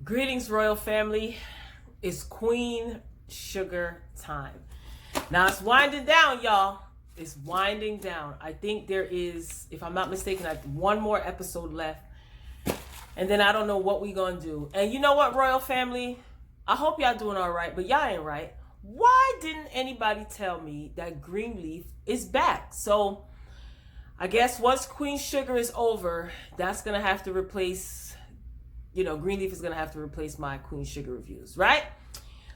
Greetings, royal family. It's Queen Sugar time. Now it's winding down, y'all. It's winding down. I think there is, if I'm not mistaken, like one more episode left. And then I don't know what we gonna do. And you know what, royal family? I hope y'all doing all right, but y'all ain't right. Why didn't anybody tell me that Greenleaf is back? So I guess once Queen Sugar is over, that's gonna have to replace, Greenleaf is going to have to replace my Queen Sugar reviews, right?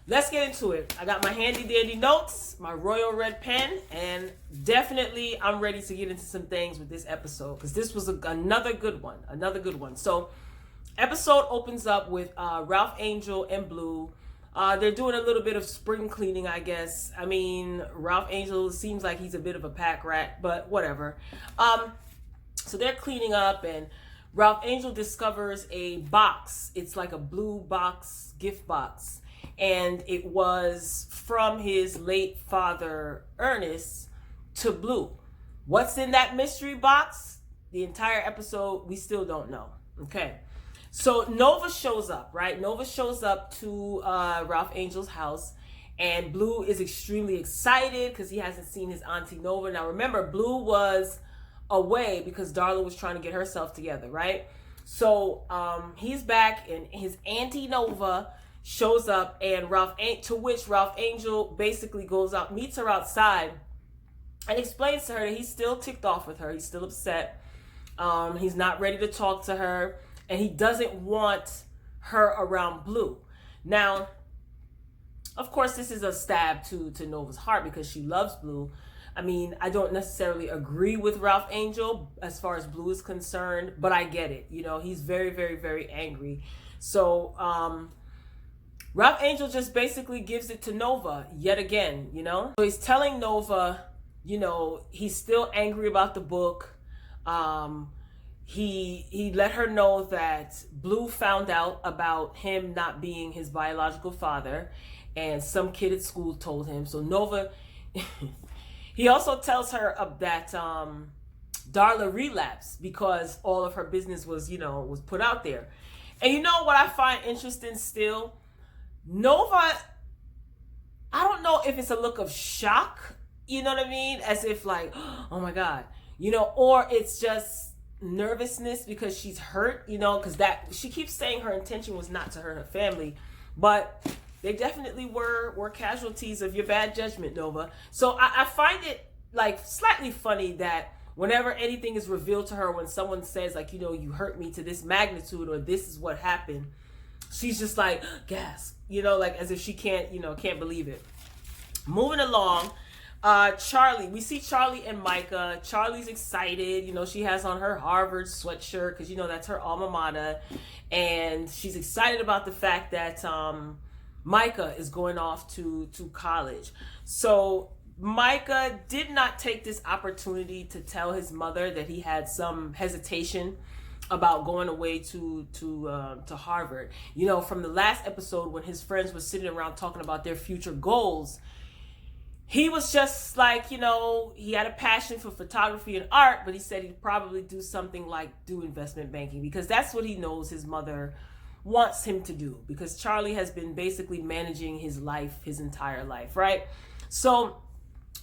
Let's get into it. I got my handy dandy notes, my royal red pen, and definitely I'm ready to get into some things with this episode because this was another good one. So episode opens up with Ralph Angel and Blue. They're doing a little bit of spring cleaning, I guess. I mean, Ralph Angel seems like he's a bit of a pack rat, but whatever. So they're cleaning up, and Ralph Angel discovers a box. It's like a blue box, gift box. And it was from his late father, Ernest, to Blue. What's in that mystery box? The entire episode, we still don't know. Okay. So Nova shows up, right? Nova shows up to Ralph Angel's house. And Blue is extremely excited because he hasn't seen his auntie Nova. Now remember, Blue was away because Darla was trying to get herself together, right? So he's back, and his auntie Nova shows up, and to which Ralph Angel basically goes out, meets her outside, and explains to her that he's still ticked off with her. He's still upset. He's not ready to talk to her, and he doesn't want her around Blue. Now, of course, this is a stab to Nova's heart because she loves Blue. I mean, I don't necessarily agree with Ralph Angel as far as Blue is concerned, but I get it. He's very, very, very angry. So Ralph Angel just basically gives it to Nova yet again, So he's telling Nova, he's still angry about the book. He let her know that Blue found out about him not being his biological father, and some kid at school told him. So Nova... He also tells her that Darla relapsed because all of her business was put out there. And you know what I find interesting still? Nova, I don't know if it's a look of shock, you know what I mean? As if like, oh my God, or it's just nervousness because she's hurt, because she keeps saying her intention was not to hurt her family, but they definitely were casualties of your bad judgment, Nova. So I find it like slightly funny that whenever anything is revealed to her, when someone says like, you hurt me to this magnitude, or this is what happened, she's just like, gasp, like as if she can't believe it. Moving along, Charlie, we see Charlie and Micha. Charlie's excited. She has on her Harvard sweatshirt because, that's her alma mater. And she's excited about the fact that, Micha is going off to college. So Micha did not take this opportunity to tell his mother that he had some hesitation about going away to Harvard. From the last episode when his friends were sitting around talking about their future goals, he was just like, he had a passion for photography and art, but he said he'd probably do something like do investment banking because that's what he knows his mother wants him to do, because Charlie has been basically managing his life his entire life, right? So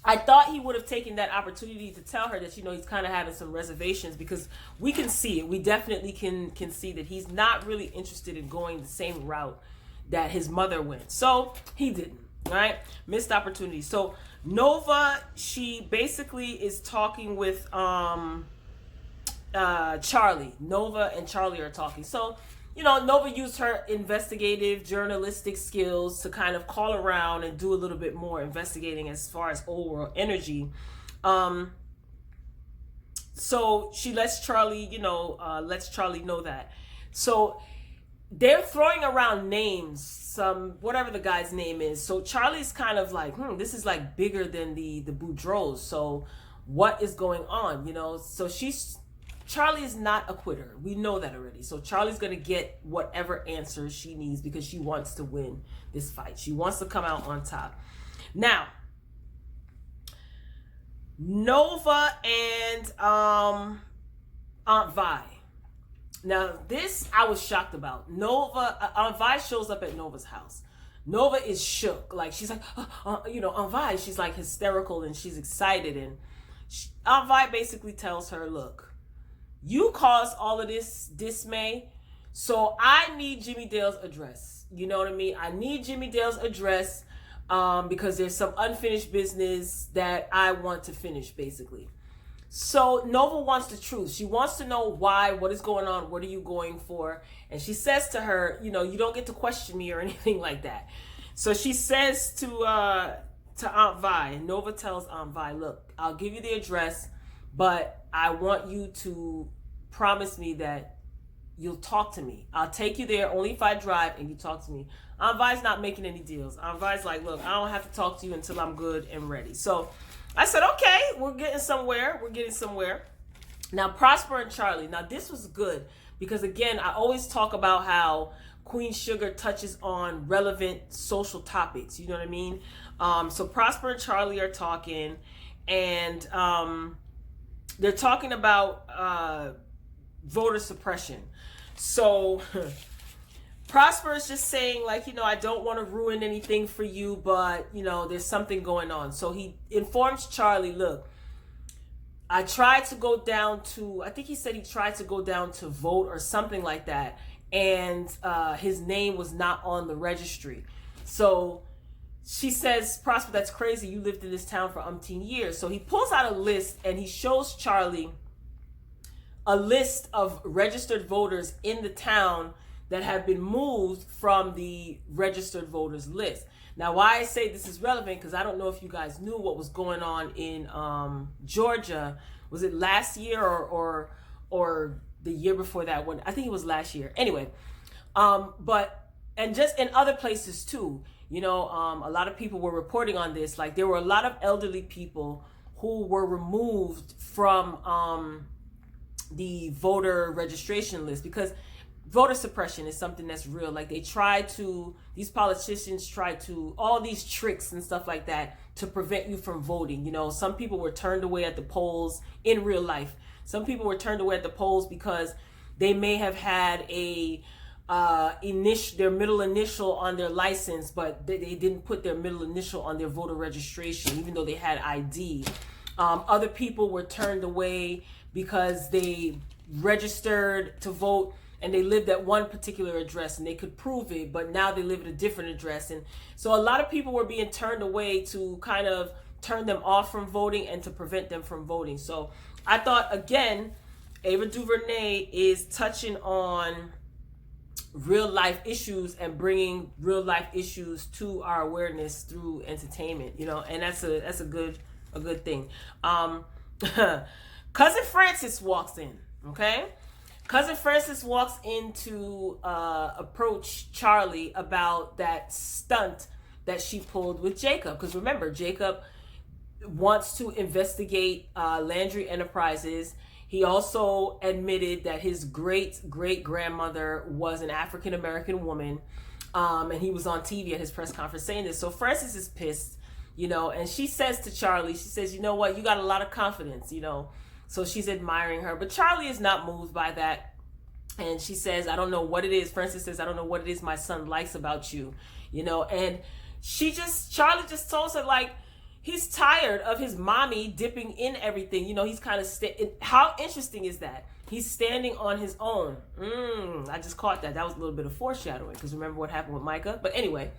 I thought he would have taken that opportunity to tell her that, he's kind of having some reservations, because we can see it. We definitely can see that he's not really interested in going the same route that his mother went. So he didn't, right? Missed opportunity. So Nova, she basically is talking with Charlie. Nova and Charlie are talking. So Nova used her investigative journalistic skills to kind of call around and do a little bit more investigating as far as old world energy. So she lets Charlie know that. So they're throwing around names, whatever the guy's name is. So Charlie's kind of like, this is like bigger than the Boudreaux. So what is going on? So Charlie is not a quitter. We know that already. So Charlie's going to get whatever answers she needs because she wants to win this fight. She wants to come out on top. Now, Nova and Aunt Vi. Now, this I was shocked about. Nova, Aunt Vi shows up at Nova's house. Nova is shook. Like, she's like, Aunt Vi, she's like hysterical and she's excited. And Aunt Vi basically tells her, look, you caused all of this dismay, so I need Jimmy Dale's address. You know what I mean? I need Jimmy Dale's address because there's some unfinished business that I want to finish, basically. So Nova wants the truth. She wants to know why, what is going on, what are you going for? And she says to her, you don't get to question me or anything like that. So she says to Aunt Vi, and Nova tells Aunt Vi, look, I'll give you the address, but I want you to promise me that you'll talk to me. I'll take you there only if I drive and you talk to me. Aunt Vi's not making any deals. Aunt Vi's like, look, I don't have to talk to you until I'm good and ready. So I said, okay, we're getting somewhere. Now, Prosper and Charlie. Now, this was good because, again, I always talk about how Queen Sugar touches on relevant social topics. You know what I mean? So Prosper and Charlie are talking, and they're talking about voter suppression. So Prosper is just saying, like, I don't want to ruin anything for you, but, there's something going on. So he informs Charlie, look, I tried to go down to, I think he said he tried to go down to vote or something like that. And his name was not on the registry. So she says, Prosper, that's crazy. You lived in this town for umpteen years. So he pulls out a list and he shows Charlie a list of registered voters in the town that have been moved from the registered voters list. Now, why I say this is relevant, because I don't know if you guys knew what was going on in Georgia. Was it last year or the year before that one? I think it was last year. Anyway, and just in other places too, a lot of people were reporting on this. Like, there were a lot of elderly people who were removed from the voter registration list because voter suppression is something that's real. Like, these politicians try to, all these tricks and stuff like that to prevent you from voting. Some people were turned away at the polls in real life. Some people were turned away at the polls because they may have had their middle initial on their license, but they didn't put their middle initial on their voter registration, even though they had ID. Other people were turned away because they registered to vote and they lived at one particular address and they could prove it, but now they live at a different address. And so a lot of people were being turned away to kind of turn them off from voting and to prevent them from voting. So I thought, again, Ava DuVernay is touching on real life issues and bringing real life issues to our awareness through entertainment, and that's a good thing. Cousin Francis walks in, okay? Cousin Francis walks in to approach Charlie about that stunt that she pulled with Jacob. Because remember, Jacob wants to investigate Landry Enterprises. He also admitted that his great-great-grandmother was an African-American woman. And he was on TV at his press conference saying this. So Francis is pissed, and she says to Charlie, she says, you know what, you got a lot of confidence, So she's admiring her. But Charlie is not moved by that. And she says, I don't know what it is. Francis says, I don't know what it is my son likes about you, And Charlie just tells her, like, he's tired of his mommy dipping in everything. He's kind of, how interesting is that? He's standing on his own. I just caught that. That was a little bit of foreshadowing because remember what happened with Micha? But anyway,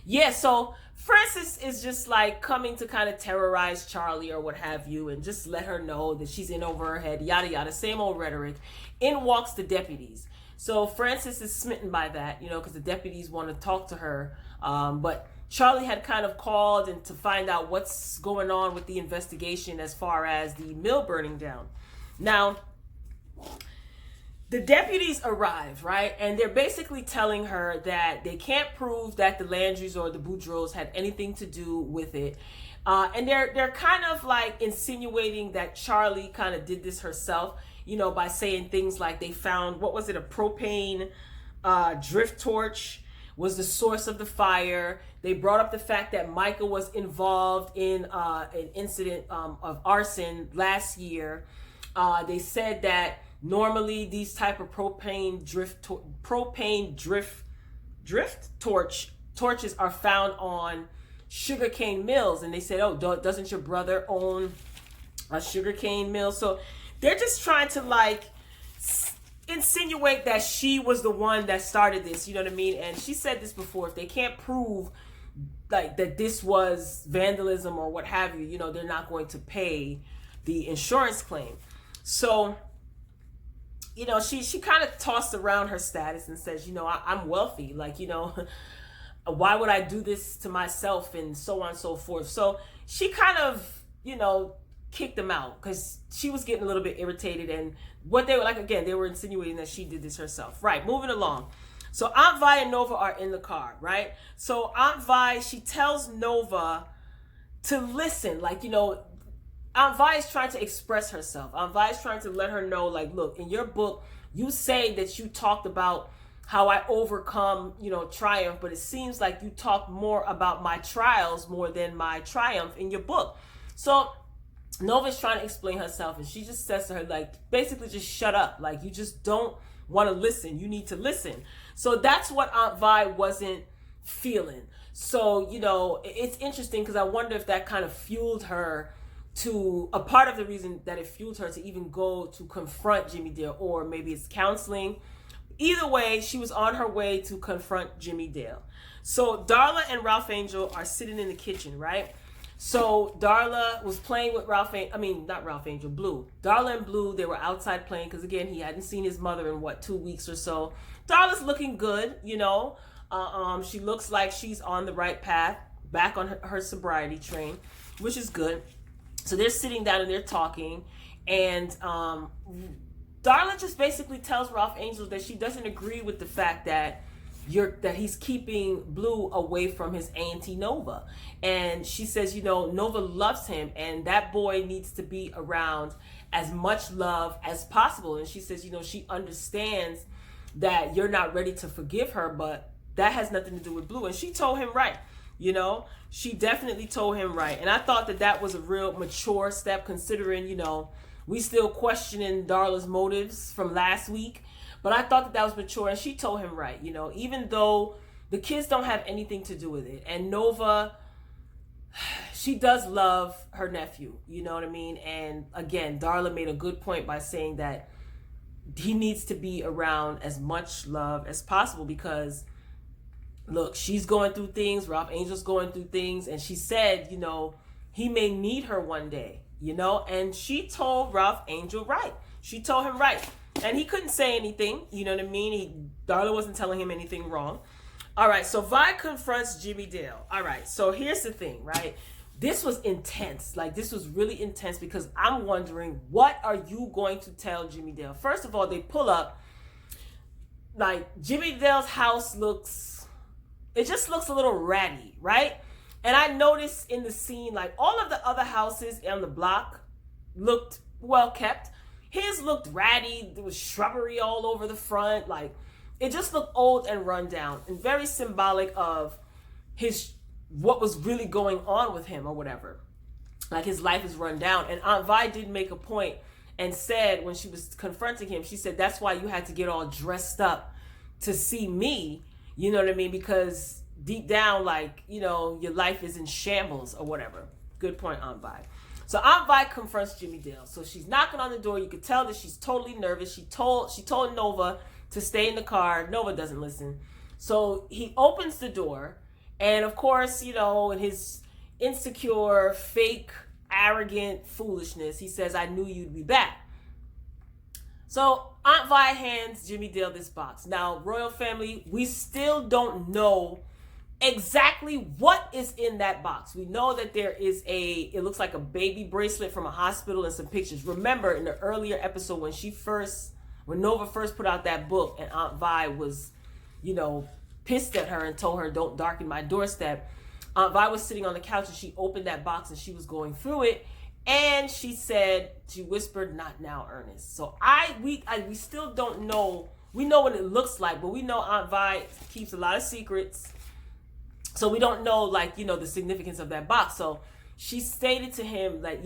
yeah, so Francis is just like coming to kind of terrorize Charlie or what have you and just let her know that she's in over her head, yada, yada, same old rhetoric. In walks the deputies. So Francis is smitten by that, because the deputies want to talk to her. But Charlie had kind of called and to find out what's going on with the investigation as far as the mill burning down. Now, the deputies arrive, right? And they're basically telling her that they can't prove that the Landrys or the Boudreaux had anything to do with it. And they're kind of like insinuating that Charlie kind of did this herself, by saying things like they found, what was it, a propane drift torch was the source of the fire. They brought up the fact that Micha was involved in an incident of arson last year. They said that Normally, these type of torches are found on sugarcane mills, and they said, "Oh, doesn't your brother own a sugarcane mill?" So they're just trying to like insinuate that she was the one that started this. You know what I mean? And she said this before: if they can't prove like that this was vandalism or what have you, they're not going to pay the insurance claim. So she kind of tossed around her status and says, I'm wealthy, like, why would I do this to myself, and so on and so forth. So she kind of kicked them out because she was getting a little bit irritated, and what they were like, again, they were insinuating that she did this herself. Right, moving along. So Aunt Vi and Nova are in the car, right? So Aunt Vi, she tells Nova to listen, like, Aunt Vi is trying to express herself. Aunt Vi is trying to let her know, like, look, in your book, you say that you talked about how I overcome, triumph, but it seems like you talk more about my trials more than my triumph in your book. So Nova's trying to explain herself, and she just says to her, like, basically just shut up. Like, you just don't want to listen. You need to listen. So that's what Aunt Vi wasn't feeling. So, it's interesting because I wonder if that kind of fueled her to, a part of the reason that it fueled her to even go to confront Jimmy Dale, or maybe it's counseling. Either way, she was on her way to confront Jimmy Dale. So Darla and Ralph Angel are sitting in the kitchen, right? So Darla was playing with Blue. Darla and Blue, they were outside playing because, again, he hadn't seen his mother in, 2 weeks or so. Darla's looking good, she looks like she's on the right path, back on her sobriety train, which is good. So they're sitting down and they're talking, and Darla just basically tells Ralph Angel that she doesn't agree with the fact that he's keeping Blue away from his auntie Nova. And she says, Nova loves him, and that boy needs to be around as much love as possible. And she says, she understands that you're not ready to forgive her, but that has nothing to do with Blue. And she told him right. She definitely told him right. And I thought that was a real mature step, considering, we still questioning Darla's motives from last week. But I thought that was mature, and she told him right, even though the kids don't have anything to do with it. And Nova, she does love her nephew, you know what I mean? And again, Darla made a good point by saying that he needs to be around as much love as possible because, look, she's going through things, Ralph Angel's going through things, and she said, he may need her one day, and she told Ralph Angel right. She told him right. And he couldn't say anything, you know what I mean? Darla wasn't telling him anything wrong. All right, so Vi confronts Jimmy Dale. All right, so here's the thing, right? This was intense. Like, this was really intense because I'm wondering, what are you going to tell Jimmy Dale? First of all, they pull up. Like, Jimmy Dale's house just looks a little ratty, right? And I noticed in the scene, like, all of the other houses on the block looked well kept. His looked ratty. There was shrubbery all over the front. Like, it just looked old and run down, and very symbolic of what was really going on with him or whatever. Like, his life is run down. And Aunt Vi did make a point and said, when she was confronting him, she said, that's why you had to get all dressed up to see me. You know what I mean? Because deep down, like, your life is in shambles or whatever. Good point, Aunt Vi. So Aunt Vi confronts Jimmy Dale. So she's knocking on the door. You could tell that she's totally nervous. She told Nova to stay in the car. Nova doesn't listen. So he opens the door. And of course, in his insecure, fake, arrogant foolishness, he says, I knew you'd be back. So Aunt Vi hands Jimmy Dale this box. Now, Royal Family, we still don't know exactly what is in that box. We know that there is it looks like a baby bracelet from a hospital and some pictures. Remember in the earlier episode when Nova first put out that book and Aunt Vi was, pissed at her and told her, don't darken my doorstep. Aunt Vi was sitting on the couch and she opened that box and she was going through it. And she whispered, not now, Ernest. So we still don't know. We know what it looks like, but we know Aunt Vi keeps a lot of secrets. So we don't know, the significance of that box. So she stated to him that,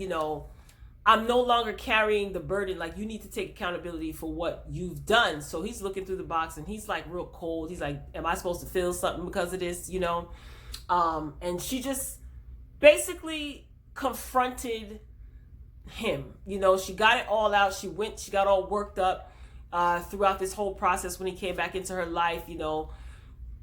I'm no longer carrying the burden. Like, you need to take accountability for what you've done. So he's looking through the box and he's like real cold. He's like, am I supposed to feel something because of this? And she just basically confronted him. She got it all out. She got all worked up throughout this whole process when he came back into her life.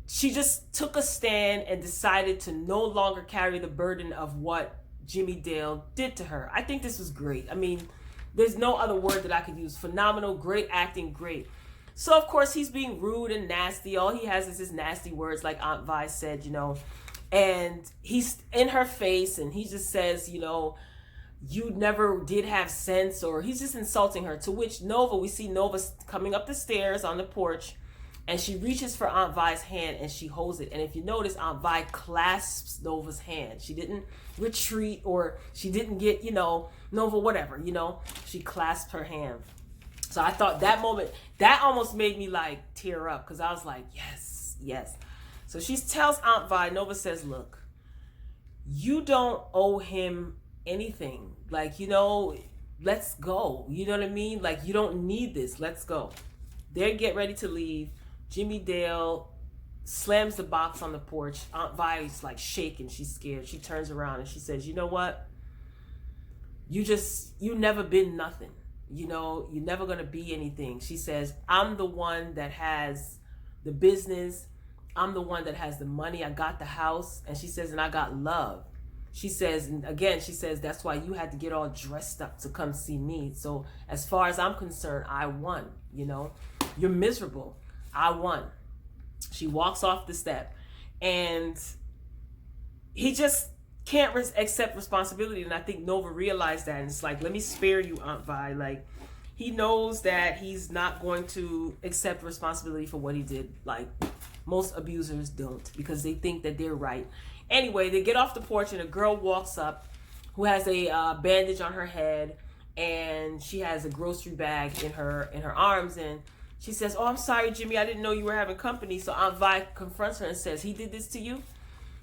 She just took a stand and decided to no longer carry the burden of what Jimmy Dale did to her. I think this was great. I mean, there's no other word that I could use. Phenomenal, great acting, great. So of course he's being rude and nasty. All he has is his nasty words, like Aunt Vi said, and he's in her face and he just says, you never did have sense, or he's just insulting her. To which we see Nova coming up the stairs on the porch, and she reaches for Aunt Vi's hand and she holds it. And if you notice, Aunt Vi clasps Nova's hand. She didn't retreat, or she didn't get, Nova, whatever, she clasped her hand. So I thought that moment, that almost made me like tear up, because I was like, yes, yes. So she tells Aunt Vi, Nova says, look, you don't owe him anything. Like, let's go. You know what I mean? Like, you don't need this. Let's go. They get ready to leave. Jimmy Dale slams the box on the porch. Aunt Vi is like shaking. She's scared. She turns around and she says, you know what? You never been nothing. You're never going to be anything. She says, I'm the one that has the business. I'm the one that has the money. I got the house. And she says, and I got love. She says, and again, she says, that's why you had to get all dressed up to come see me. So as far as I'm concerned, I won. You're miserable. I won. She walks off the step, and he just can't accept responsibility. And I think Nova realized that. And it's like, let me spare you, Aunt Vi. Like, he knows that he's not going to accept responsibility for what he did. Like, most abusers don't, because they think that they're right. Anyway, they get off the porch and a girl walks up who has a bandage on her head, and she has a grocery bag in her arms, and she says, oh, I'm sorry, Jimmy, I didn't know you were having company. So Aunt Vi confronts her and says, he did this to you?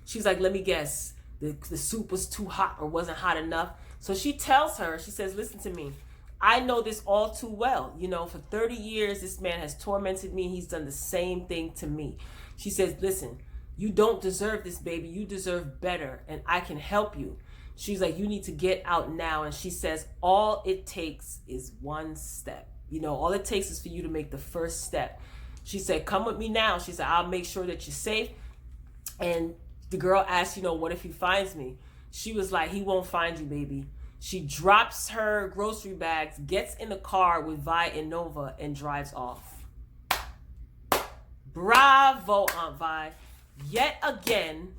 She's like, let me guess, the soup was too hot or wasn't hot enough. So she tells her, she says, listen to me, I know this all too well. For 30 years, this man has tormented me. He's done the same thing to me. She says, listen, you don't deserve this, baby. You deserve better, and I can help you. She's like, you need to get out now. And she says, all it takes is one step. All it takes is for you to make the first step. She said, come with me now. She said, I'll make sure that you're safe. And the girl asked, what if he finds me? She was like, he won't find you, baby. She drops her grocery bags, gets in the car with Vi and Nova, and drives off. Bravo, Aunt Vi. Yet again,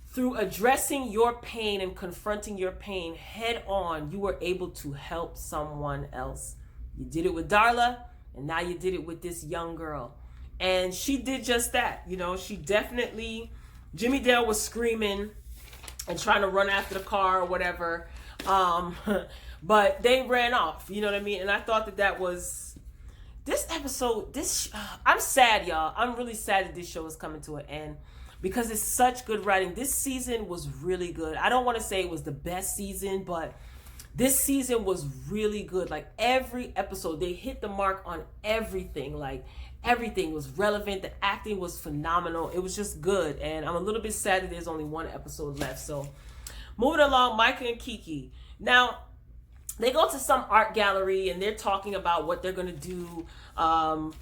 through addressing your pain and confronting your pain head on, you were able to help someone else. You did it with Darla, and now you did it with this young girl. And she did just that. She definitely, Jimmy Dale was screaming and trying to run after the car or whatever. But they ran off, you know what I mean? And I thought that was, this episode, I'm sad, y'all. I'm really sad that this show is coming to an end, because it's such good writing. This season was really good. I don't want to say it was the best season, but this season was really good. Like, every episode, they hit the mark on everything. Like, everything was relevant. The acting was phenomenal. It was just good. And I'm a little bit sad that there's only one episode left. So, moving along, Micha and Kiki. Now, they go to some art gallery and they're talking about what they're going to do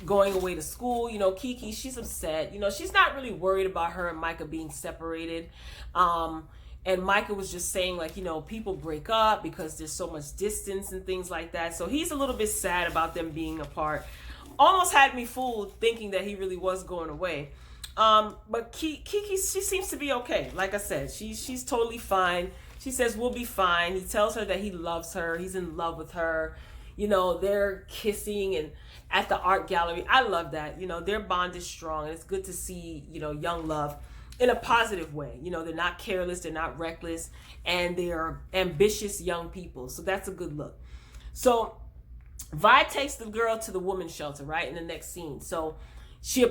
going away to school. Kiki, she's upset. She's not really worried about her and Micha being separated. And Micha was just saying, like, people break up because there's so much distance and things like that. So he's a little bit sad about them being apart. Almost had me fooled thinking that he really was going away. But Kiki, she seems to be okay. Like I said, she's totally fine. She says, we'll be fine. He tells her that he loves her. He's in love with her. They're kissing and at the art gallery. I love that. Their bond is strong. And it's good to see, young love in a positive way. They're not careless. They're not reckless. And they are ambitious young people. So that's a good look. So Vi takes the girl to the women's shelter, right, in the next scene. So she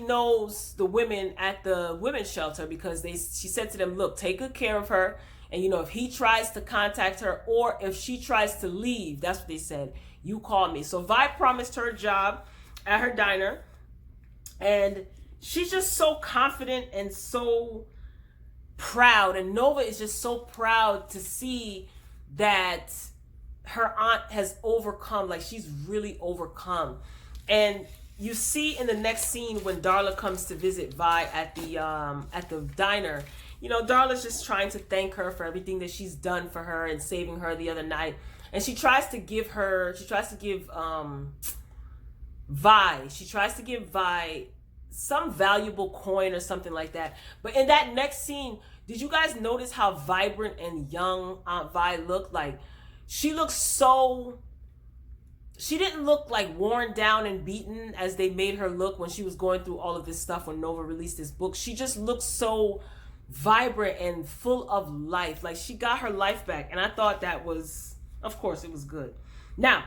knows the women at the women's shelter, because she said to them, look, take good care of her. And, if he tries to contact her or if she tries to leave, that's what they said, you call me. So Vi promised her a job at her diner. And she's just so confident and so proud. And Nova is just so proud to see that her aunt has overcome, like she's really overcome. And you see in the next scene when Darla comes to visit Vi at the diner, Darla's just trying to thank her for everything that she's done for her and saving her the other night. And she tries to give Vi some valuable coin or something like that. But in that next scene, did you guys notice how vibrant and young Aunt Vi looked? Like, she didn't look like worn down and beaten as they made her look when she was going through all of this stuff when Nova released this book. She just looked so vibrant and full of life. Like, she got her life back. And I thought that was, of course, it was good. Now,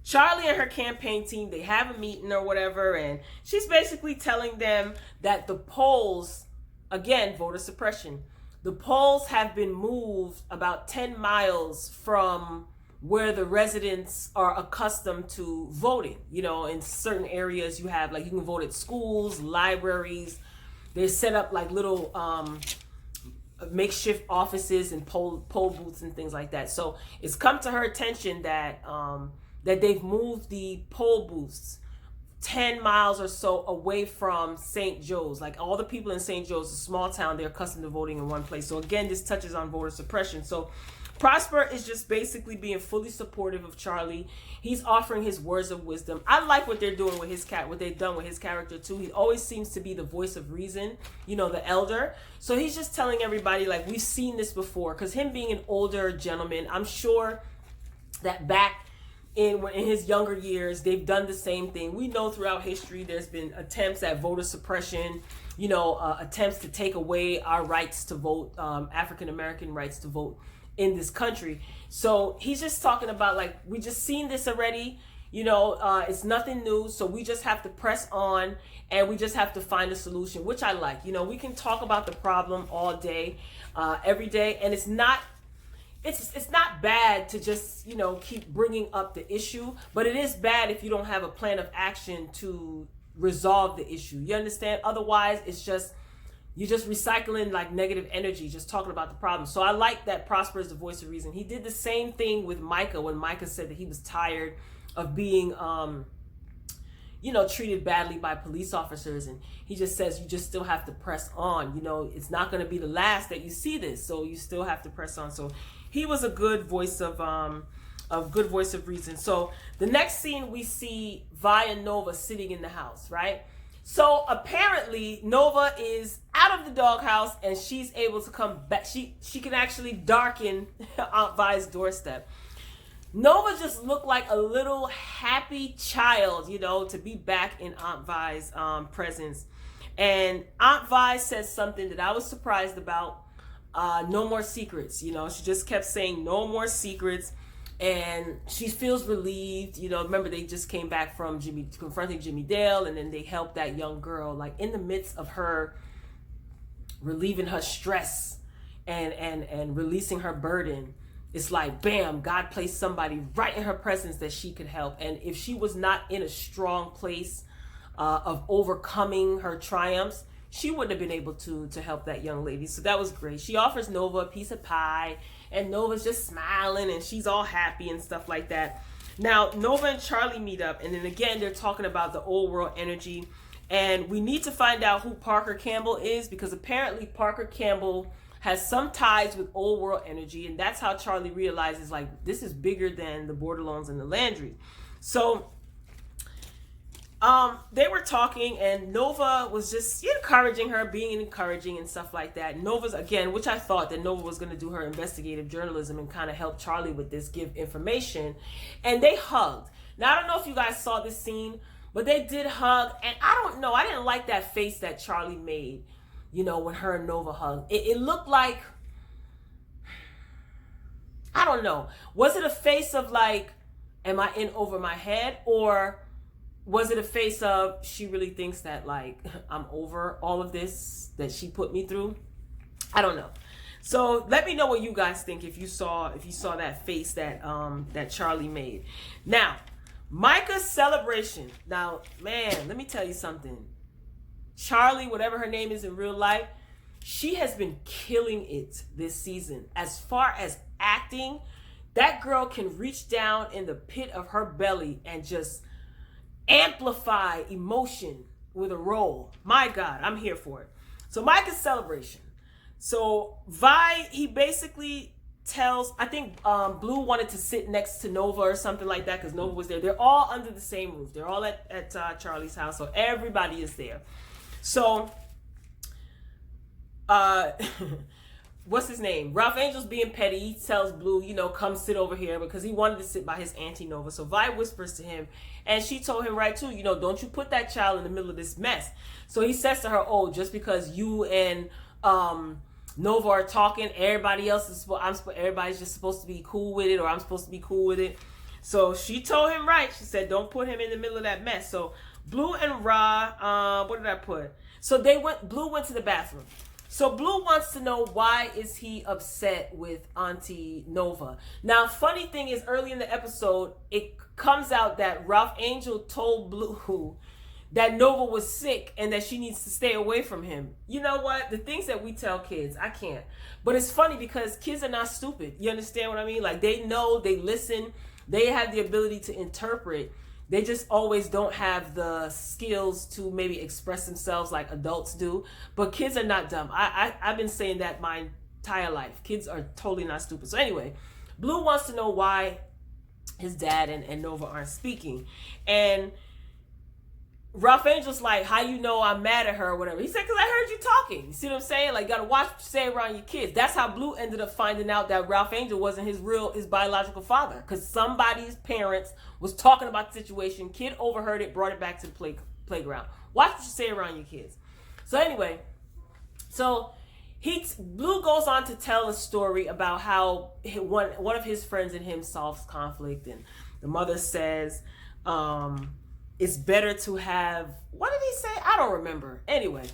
Charlie and her campaign team, they have a meeting or whatever, and she's basically telling them that the polls, again, voter suppression, the polls have been moved about 10 miles from where the residents are accustomed to voting. In certain areas you have, like, you can vote at schools, libraries. They set up like little makeshift offices and poll booths and things like that. So it's come to her attention that they've moved the poll booths 10 miles or so away from St. Joe's. Like, all the people in St. Joe's, a small town, they're accustomed to voting in one place. So again, this touches on voter suppression. So Prosper is just basically being fully supportive of Charlie. He's offering his words of wisdom. I like what they're doing with what they've done with his character too. He always seems to be the voice of reason, the elder. So he's just telling everybody, like, we've seen this before. Because him being an older gentleman, I'm sure that back in his younger years, they've done the same thing. We know throughout history there's been attempts at voter suppression, attempts to take away our rights to vote, African American rights to vote in this country. So he's just talking about, like, we just seen this already. It's nothing new. So we just have to press on and we just have to find a solution, which I like. We can talk about the problem all day, every day, and it's not bad to just, keep bringing up the issue, but it is bad if you don't have a plan of action to resolve the issue. You understand? Otherwise, you're just recycling like negative energy, just talking about the problem. So I like that Prosper is the voice of reason. He did the same thing with Micha when Micha said that he was tired of being, treated badly by police officers. And he just says, you just still have to press on. It's not going to be the last that you see this. So you still have to press on. So he was a good voice of reason. So the next scene, we see Vi and Nova sitting in the house, right? So apparently Nova is out of the doghouse and she's able to come back. She can actually darken Aunt Vi's doorstep. Nova just looked like a little happy child, to be back in Aunt Vi's presence. And Aunt Vi says something that I was surprised about. No more secrets. She just kept saying no more secrets. And she feels relieved. Remember, they just came back from confronting Jimmy Dale, and then they helped that young girl, like, in the midst of her relieving her stress and releasing her burden. It's like, bam, God placed somebody right in her presence that she could help. And if she was not in a strong place of overcoming her triumphs, she wouldn't have been able to help that young lady. So that was great. She offers Nova a piece of pie, and Nova's just smiling and she's all happy and stuff like that. Now, Nova and Charlie meet up, and then again, they're talking about the old world energy. And we need to find out who Parker Campbell is, because apparently Parker Campbell has some ties with old world energy. And that's how Charlie realizes, like, this is bigger than the Bordelons and the Landry. So they were talking, and Nova was just encouraging her, being encouraging and stuff like that. Nova's, again, which I thought that Nova was going to do her investigative journalism and kind of help Charlie with this, give information. And they hugged. Now, I don't know if you guys saw this scene, but they did hug. And I don't know, I didn't like that face that Charlie made, when her and Nova hugged. It looked like, I don't know. Was it a face of like, am I in over my head? Or was it a face of she really thinks that, like, I'm over all of this that she put me through? I don't know. So let me know what you guys think if you saw that face that that Charlie made. Now, Micha's celebration. Now, man, let me tell you something. Charlie, whatever her name is in real life, she has been killing it this season. As far as acting, that girl can reach down in the pit of her belly and just amplify emotion with a role. My God, I'm here for it. So Micha's celebration. So Vi, he basically tells, I think Blue wanted to sit next to Nova or something like that because Nova was there. They're all under the same roof. They're all at Charlie's house, so everybody is there. So, what's his name? Ralph Angel's being petty. He tells Blue, you know, come sit over here because he wanted to sit by his auntie Nova. So Vi whispers to him, and she told him right too, you know, don't you put that child in the middle of this mess. So he says to her, oh, just because you and Nova are talking, everybody else is everybody's just supposed to be cool with it, or I'm supposed to be cool with it. So she told him right. She said, don't put him in the middle of that mess. So Blue and Ra, what did I put? So Blue went to the bathroom. So Blue wants to know, why is he upset with Auntie Nova? Now, funny thing is, early in the episode, it comes out that Ralph Angel told Blue that Nova was sick and that she needs to stay away from him. You know what? The things that we tell kids, I can't. But it's funny because kids are not stupid. You understand what I mean? Like, they know, they listen, they have the ability to interpret. They just always don't have the skills to maybe express themselves like adults do. But kids are not dumb. I've been saying that my entire life. Kids are totally not stupid. So anyway, Blue wants to know why his dad and Nova aren't speaking. And Ralph Angel's like, how you know I'm mad at her or whatever? He said, because I heard you talking. You see what I'm saying? Like, you got to watch what you say around your kids. That's how Blue ended up finding out that Ralph Angel wasn't his biological father. Because somebody's parents was talking about the situation. Kid overheard it, brought it back to the playground. Watch what you say around your kids. So anyway, Blue goes on to tell a story about how one of his friends and him solves conflict. And the mother says, it's better to have, what did he say? I don't remember. Anyway,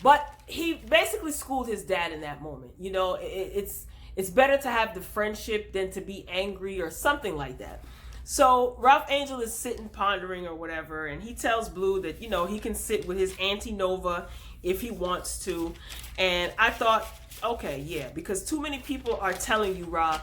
but he basically schooled his dad in that moment. You know, it's better to have the friendship than to be angry or something like that. So Ralph Angel is sitting pondering or whatever, and he tells Blue that, you know, he can sit with his Auntie Nova if he wants to. And I thought, okay, yeah, because too many people are telling you, Ra,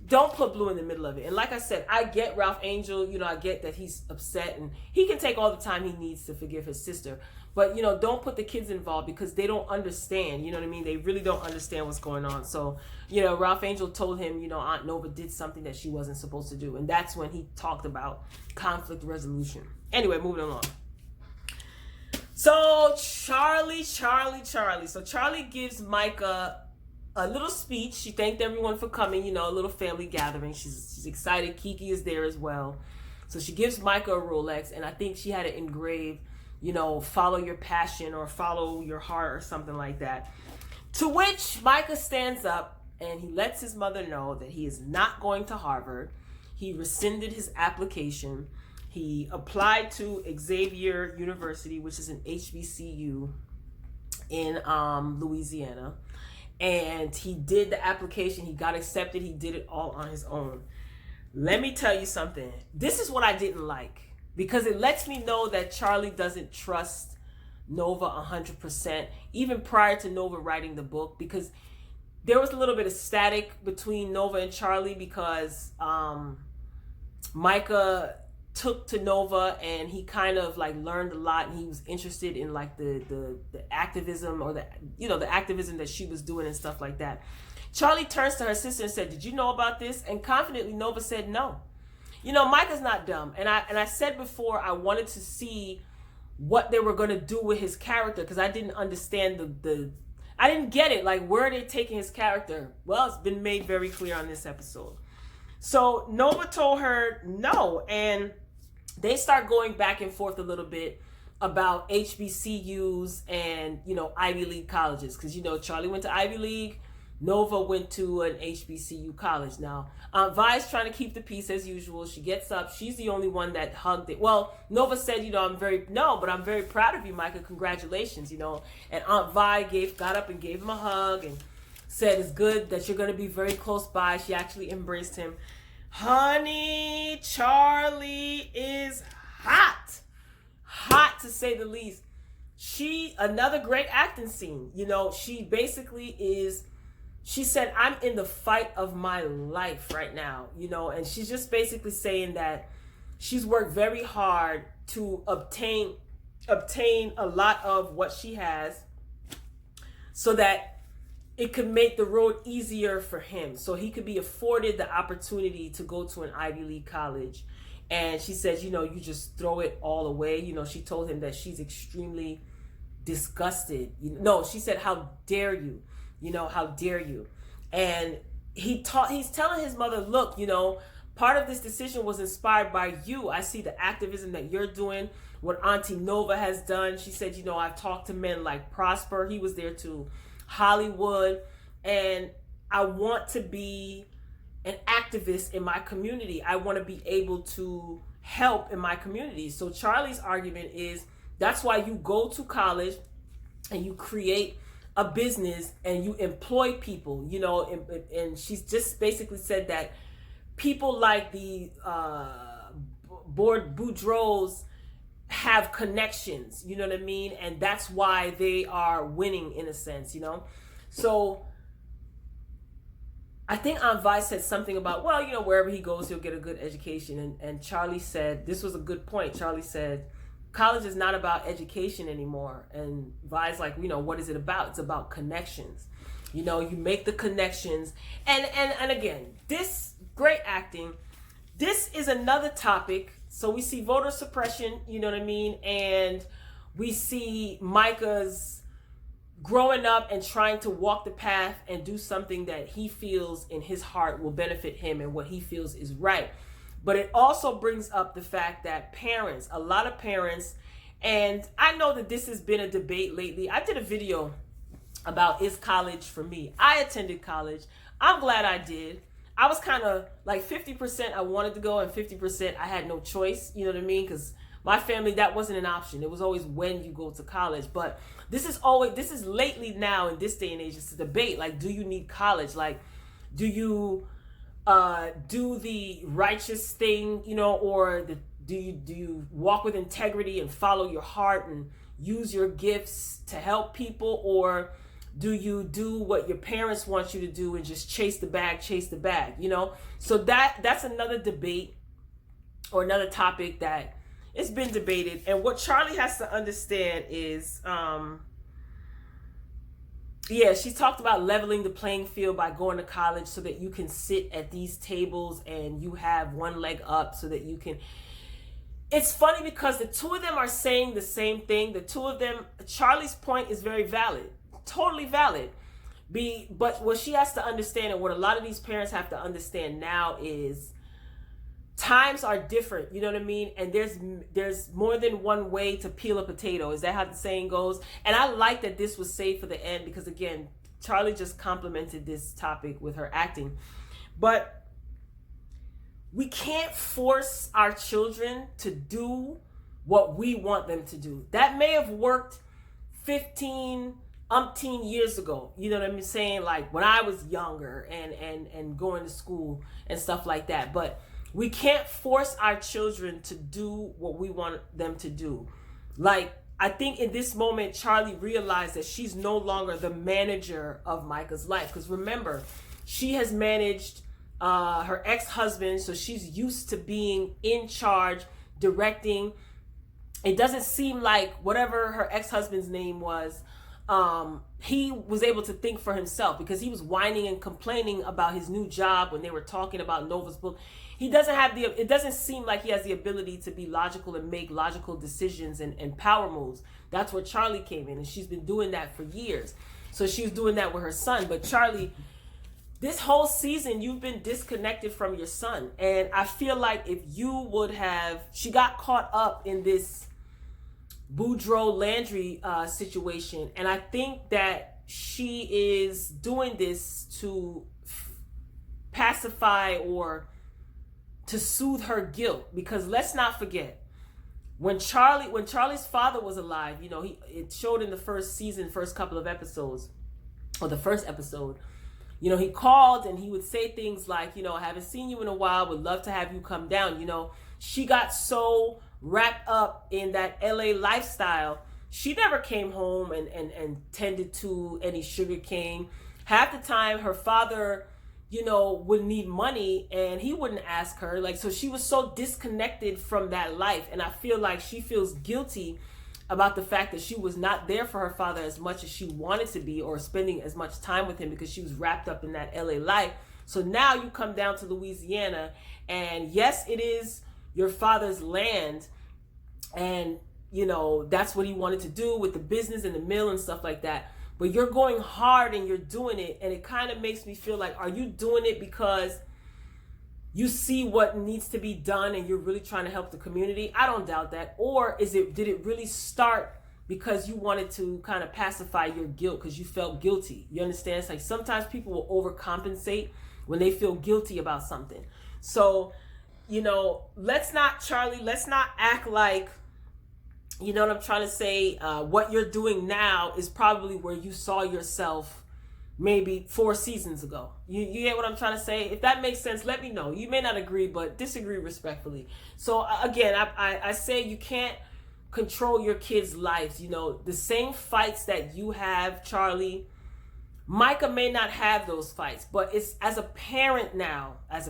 don't put Blue in the middle of it. And like I said, I get Ralph Angel, you know, I get that he's upset and he can take all the time he needs to forgive his sister. But, you know, don't put the kids involved because they don't understand, you know what I mean? They really don't understand what's going on. So, you know, Ralph Angel told him, you know, Aunt Nova did something that she wasn't supposed to do. And that's when he talked about conflict resolution. Anyway, moving along. So Charlie. So Charlie gives Micha a little speech. She thanked everyone for coming, you know, a little family gathering. She's excited. Kiki is there as well. So she gives Micha a Rolex, and I think she had it engraved, you know, follow your passion or follow your heart or something like that. To which Micha stands up and he lets his mother know that he is not going to Harvard. He rescinded his application. He applied to Xavier University, which is an HBCU in Louisiana. And he did the application. He got accepted. He did it all on his own. Let me tell you something. This is what I didn't like, because it lets me know that Charlie doesn't trust Nova 100%, even prior to Nova writing the book, because there was a little bit of static between Nova and Charlie because Micha took to Nova and he kind of like learned a lot, and he was interested in like the activism, or the activism that she was doing and stuff like that. Charlie turns to her sister and said, "Did you know about this?" And confidently Nova said no. You know, Micha's not dumb. And I said before, I wanted to see what they were going to do with his character, because I didn't understand I didn't get it. Like, where are they taking his character? Well, it's been made very clear on this episode. So Nova told her no, and they start going back and forth a little bit about HBCUs and, you know, Ivy League colleges. Because, you know, Charlie went to Ivy League, Nova went to an HBCU college. Now, Aunt Vi's trying to keep the peace as usual. She gets up. She's the only one that hugged it. Well, Nova said, you know, I'm very proud of you, Micha. Congratulations, you know. And Aunt Vi got up and gave him a hug. And said it's good that you're going to be very close by. She actually embraced him. Honey, Charlie is hot. Hot to say the least. Another great acting scene. You know, she basically she said, I'm in the fight of my life right now, you know, and she's just basically saying that she's worked very hard to obtain a lot of what she has so that it could make the road easier for him, so he could be afforded the opportunity to go to an Ivy League college. And she says, you know, you just throw it all away. You know, she told him that she's extremely disgusted. No, she said, how dare you? You know, how dare you? And he's telling his mother, look, you know, part of this decision was inspired by you. I see the activism that you're doing, what Auntie Nova has done. She said, you know, I've talked to men like Prosper. He was there too. Hollywood. And I want to be an activist in my community. I want to be able to help in my community. So Charlie's argument is that's why you go to college and you create a business and you employ people, you know, and she's just basically said that people like the Boudreaux have connections, you know what I mean? And that's why they are winning in a sense, you know? So I think Aunt Vi said something about, well, you know, wherever he goes, he'll get a good education. And Charlie said, this was a good point. Charlie said, college is not about education anymore. And Vi's like, you know, what is it about? It's about connections. You know, you make the connections. And again, this great acting. This is another topic. So we see voter suppression, you know what I mean? And we see Micha's growing up and trying to walk the path and do something that he feels in his heart will benefit him and what he feels is right. But it also brings up the fact that parents, a lot of parents, and I know that this has been a debate lately. I did a video about is college for me. I attended college. I'm glad I did. I was kind of like 50% I wanted to go and 50% I had no choice. You know what I mean? Because my family, that wasn't an option. It was always when you go to college. But this is lately now in this day and age, it's a debate. Like, do you need college? Like, do you do the righteous thing, you know, or do you walk with integrity and follow your heart and use your gifts to help people, or do you do what your parents want you to do and just chase the bag, you know? So that's another debate or another topic that it's been debated. And what Charlie has to understand is, she talked about leveling the playing field by going to college so that you can sit at these tables and you have one leg up so that you can. It's funny because the two of them are saying the same thing. The two of them, Charlie's point is very valid, totally valid. But what she has to understand, and what a lot of these parents have to understand now, is times are different, you know what I mean? And there's more than one way to peel a potato. Is that how the saying goes? And I like that this was saved for the end because, again, Charlie just complimented this topic with her acting. But we can't force our children to do what we want them to do. That may have worked umpteen years ago, you know what I'm saying? Like when I was younger and going to school and stuff like that. But we can't force our children to do what we want them to do. Like, I think in this moment, Charlie realized that she's no longer the manager of Micha's life. Because remember, she has managed her ex-husband, so she's used to being in charge, directing. It doesn't seem like whatever her ex-husband's name was, he was able to think for himself, because he was whining and complaining about his new job when they were talking about Nova's book. It doesn't seem like he has the ability to be logical and make logical decisions and power moves. That's where Charlie came in, and she's been doing that for years. So she was doing that with her son. But Charlie, this whole season, you've been disconnected from your son. And I feel like if you she got caught up in this Boudreaux Landry situation. And I think that she is doing this to pacify or to soothe her guilt, because let's not forget, when Charlie's father was alive, you know, it showed in the first season, first couple of episodes, or the first episode, he called and he would say things like, I haven't seen you in a while, would love to have you come down. She got so wrapped up in that LA lifestyle, she never came home and tended to any sugar cane. Half the time her father, would need money and he wouldn't ask her. Like, so she was so disconnected from that life. And I feel like she feels guilty about the fact that she was not there for her father as much as she wanted to be, or spending as much time with him, because she was wrapped up in that LA life. So now you come down to Louisiana, and yes, it is your father's land, and that's what he wanted to do with the business and the mill and stuff like that. But you're going hard and you're doing it, and it kind of makes me feel like, are you doing it because you see what needs to be done and you're really trying to help the community? I don't doubt that. Or did it really start because you wanted to kind of pacify your guilt because you felt guilty? You understand? It's like sometimes people will overcompensate when they feel guilty about something. So, let's not act like, you know what I'm trying to say? What you're doing now is probably where you saw yourself maybe 4 seasons ago. You get what I'm trying to say? If that makes sense, let me know. You may not agree, but disagree respectfully. So again, I say you can't control your kids' lives. The same fights that you have, Charlie, Micha may not have those fights, but it's as a parent now, I'm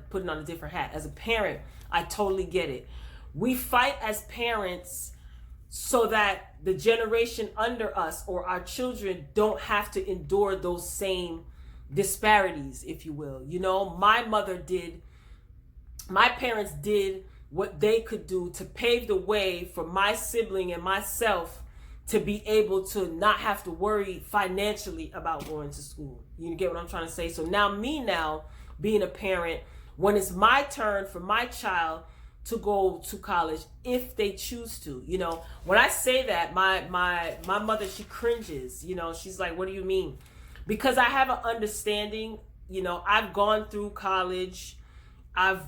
putting on a different hat. As a parent, I totally get it. We fight as parents so that the generation under us or our children don't have to endure those same disparities, if you will. My parents did what they could do to pave the way for my sibling and myself to be able to not have to worry financially about going to school. You get what I'm trying to say? So now being a parent, when it's my turn for my child to go to college, if they choose to, when I say that, my mother, she cringes. She's like, what do you mean? Because I have an understanding. I've gone through college, I've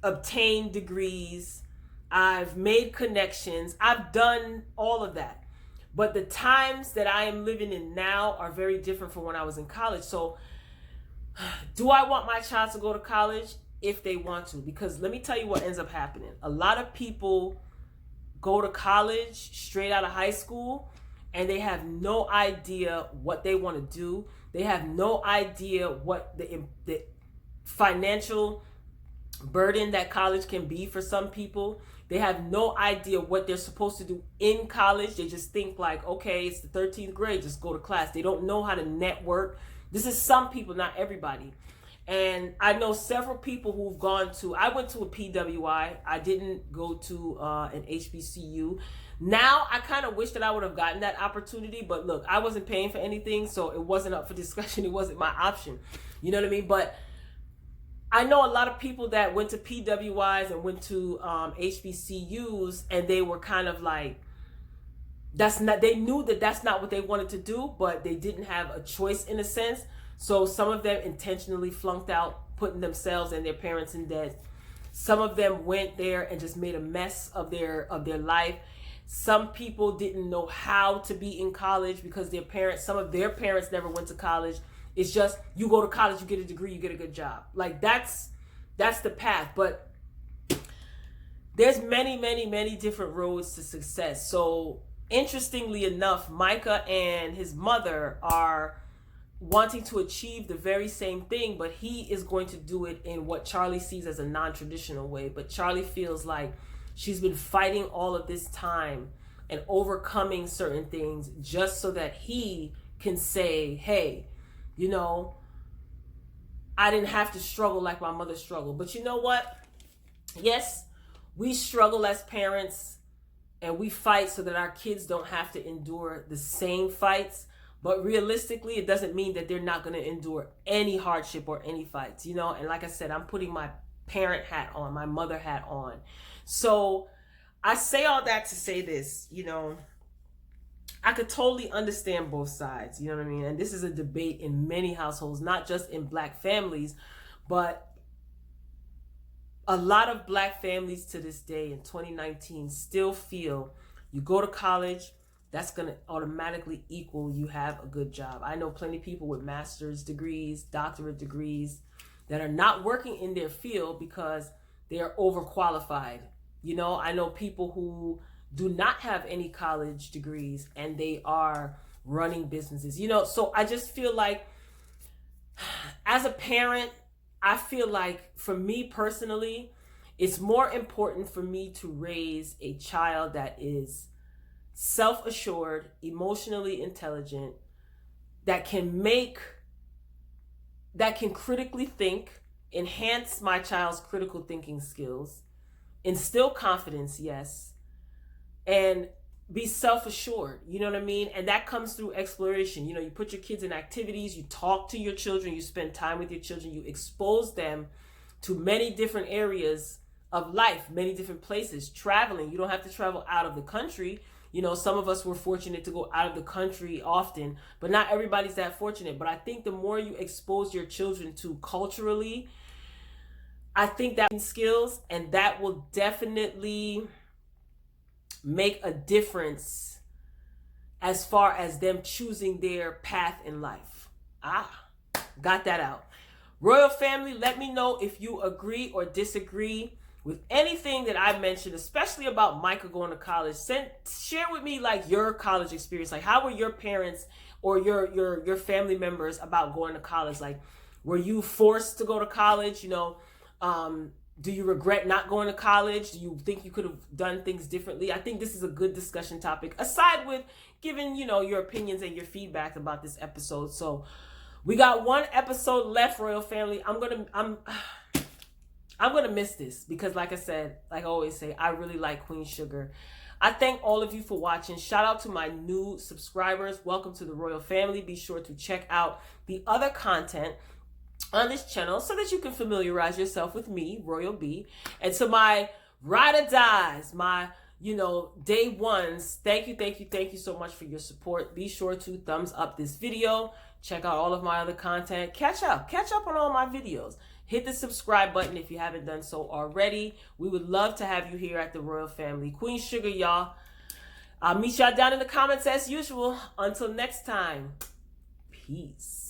obtained degrees, I've made connections, I've done all of that. But the times that I am living in now are very different from when I was in college. So do I want my child to go to college? If they want to, because let me tell you what ends up happening. A lot of people go to college straight out of high school and they have no idea what they want to do. They have no idea what the financial burden that college can be for some people. They have no idea what they're supposed to do in college. They just think like, okay, it's the 13th grade, just go to class. They don't know how to network. This is some people, not everybody. And I know several people who've I went to a PWI. I didn't go to an HBCU. Now, I kind of wish that I would have gotten that opportunity. But look, I wasn't paying for anything, so it wasn't up for discussion. It wasn't my option. You know what I mean? But I know a lot of people that went to PWIs and went to HBCUs, and they were kind of like, they knew that that's not what they wanted to do, but they didn't have a choice in a sense. So some of them intentionally flunked out, putting themselves and their parents in debt. Some of them went there and just made a mess of their life. Some people didn't know how to be in college because some of their parents never went to college. It's just, you go to college, you get a degree, you get a good job. Like that's the path. But there's many, many, many different roads to success. So interestingly enough, Micha and his mother are wanting to achieve the very same thing, but he is going to do it in what Charlie sees as a non-traditional way. But Charlie feels like she's been fighting all of this time and overcoming certain things just so that he can say, hey, I didn't have to struggle like my mother struggled. But you know what? Yes, we struggle as parents and we fight so that our kids don't have to endure the same fights. But realistically, it doesn't mean that they're not going to endure any hardship or any fights, And like I said, I'm putting my parent hat on, my mother hat on. So I say all that to say this, I could totally understand both sides, you know what I mean? And this is a debate in many households, not just in Black families, but a lot of Black families to this day in 2019 still feel you go to college, that's going to automatically equal you have a good job. I know plenty of people with master's degrees, doctorate degrees that are not working in their field because they are overqualified. You know, I know people who do not have any college degrees and they are running businesses, you know. So I just feel like as a parent, I feel like for me personally, it's more important for me to raise a child that is self-assured, emotionally intelligent, that can critically think, enhance my child's critical thinking skills, instill confidence, yes, and be self-assured, you know what I mean? And that comes through exploration. You know, you put your kids in activities, you talk to your children, you spend time with your children, you expose them to many different areas of life, many different places, traveling. You don't have to travel out of the country. You know, some of us were fortunate to go out of the country often, but not everybody's that fortunate. But I think the more you expose your children to culturally, I think that skills, and that will definitely make a difference as far as them choosing their path in life. Got that out. Royal family, let me know if you agree or disagree with anything that I mentioned, especially about Micha going to college. Share with me like your college experience. Like, how were your parents or your family members about going to college? Like, were you forced to go to college? You know, do you regret not going to college? Do you think you could have done things differently? I think this is a good discussion topic, aside with giving, you know, your opinions and your feedback about this episode. So we got one episode left, Royal family. I'm gonna miss this because, like I said, like I always say, I really like Queen Sugar. I thank all of you for watching. Shout out to my new subscribers. Welcome to the Royal family. Be sure to check out the other content on this channel so that you can familiarize yourself with me, Royal B. And to my ride or dies, my, you know, day ones, thank you so much for your support. Be sure to thumbs up this video. Check out all of my other content. Catch up on all my videos. Hit the subscribe button if you haven't done so already. We would love to have you here at the Royal family. Queen Sugar, y'all. I'll meet y'all down in the comments as usual. Until next time, peace.